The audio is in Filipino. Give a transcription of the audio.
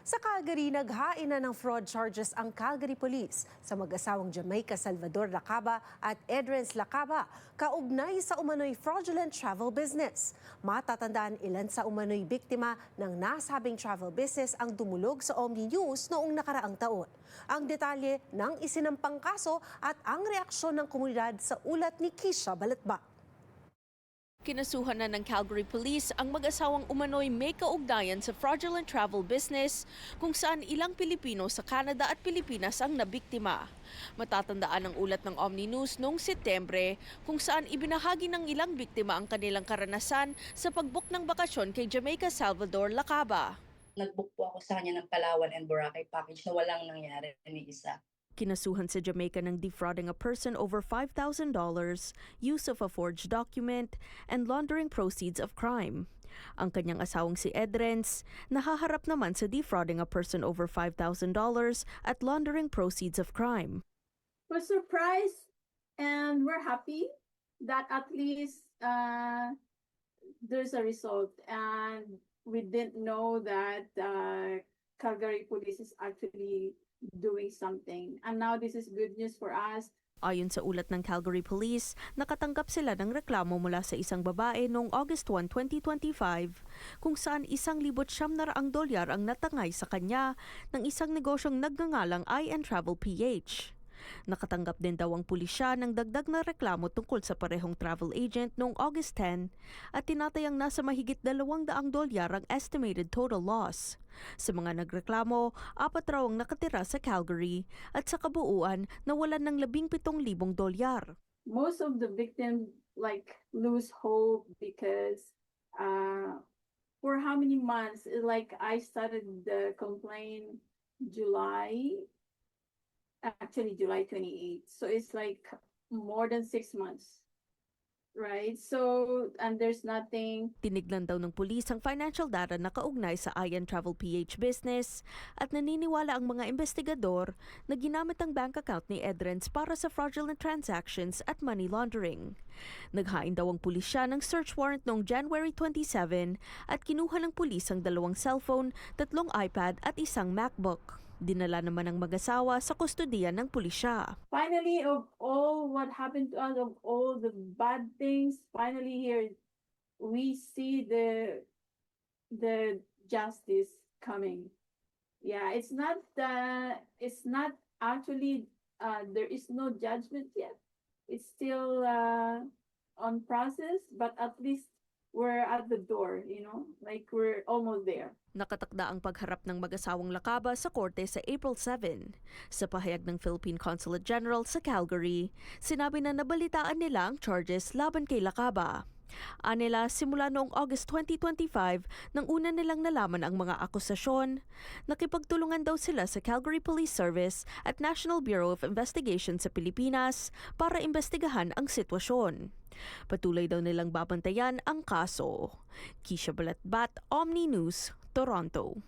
Sa Calgary, naghain na ng fraud charges ang Calgary Police sa mag-asawang Jamaica Salvador Lacaba at Edrens Lacaba, kaugnay sa umano'y fraudulent travel business. Matatandaan ilan sa umano'y biktima ng nasabing travel business ang dumulog sa Omni News noong nakaraang taon. Ang detalye ng isinampang kaso at ang reaksyon ng komunidad sa ulat ni Kisha Balatba. Kinasuhan na ng Calgary Police ang mag-asawang umano'y may kaugnayan sa fraudulent travel business kung saan ilang Pilipino sa Canada at Pilipinas ang nabiktima. Matatandaan ang ulat ng Omni News noong Setyembre kung saan ibinahagi ng ilang biktima ang kanilang karanasan sa pag-book ng bakasyon kay Jamaica Salvador Lacaba. Nag-book po ako sa kanya ng Palawan and Boracay package na walang nangyari ni isa. Kinasuhan sa Jamaica ng defrauding a person over $5,000, use of a forged document, and laundering proceeds of crime. Ang kanyang asawang si Edrens, nahaharap naman sa defrauding a person over $5,000 at laundering proceeds of crime. We're surprised and we're happy that at least there's a result, and we didn't know that Calgary Police is actually doing something, and now this is good news for us. Ayon sa ulat ng Calgary Police, nakatanggap sila ng reklamo mula sa isang babae noong August 1, 2025 kung saan $1,900 ang natangay sa kanya ng isang negosyong nagngangalang I&Travel PH. Nakatanggap din daw ang pulisya ng dagdag na reklamo tungkol sa parehong travel agent noong August 10 at tinatayang nasa mahigit $200 ang estimated total loss. Sa mga nagreklamo, 4 raw ang nakatira sa Calgary at sa kabuuan nawalan ng $17,000. Most of the victims lose hope because for how many months? I started the complaint July 28th. So it's more than 6 months, right? So, and there's nothing. Tinignan daw ng pulis ang financial data na kaugnay sa I&Travel PH business at naniniwala ang mga investigador na ginamit ang bank account ni Edrens para sa fraudulent transactions at money laundering. Naghain daw ang pulisya ng search warrant noong January 27 at kinuha ng pulis ang 2 cellphone, 3 iPad at isang MacBook. Dinala naman ng mag-asawa sa kustodiya ng pulisya. Finally, of all what happened to us, of all the bad things, finally here we see the justice coming. Yeah, it's not actually there is no judgment yet. It's still on process, but at least we're at the door, we're almost there. Nakatakda ang pagharap ng mag-asawang Lacaba sa korte sa April 7. Sa pahayag ng Philippine Consulate General sa Calgary, sinabi na nabalitaan nila ang charges laban kay Lacaba. Anila, simula noong August 2025 nang una nilang nalaman ang mga akusasyon, nakipagtulungan daw sila sa Calgary Police Service at National Bureau of Investigation sa Pilipinas para imbestigahan ang sitwasyon. Patuloy daw nilang babantayan ang kaso. Kisha Balatbat, Omni News, Toronto.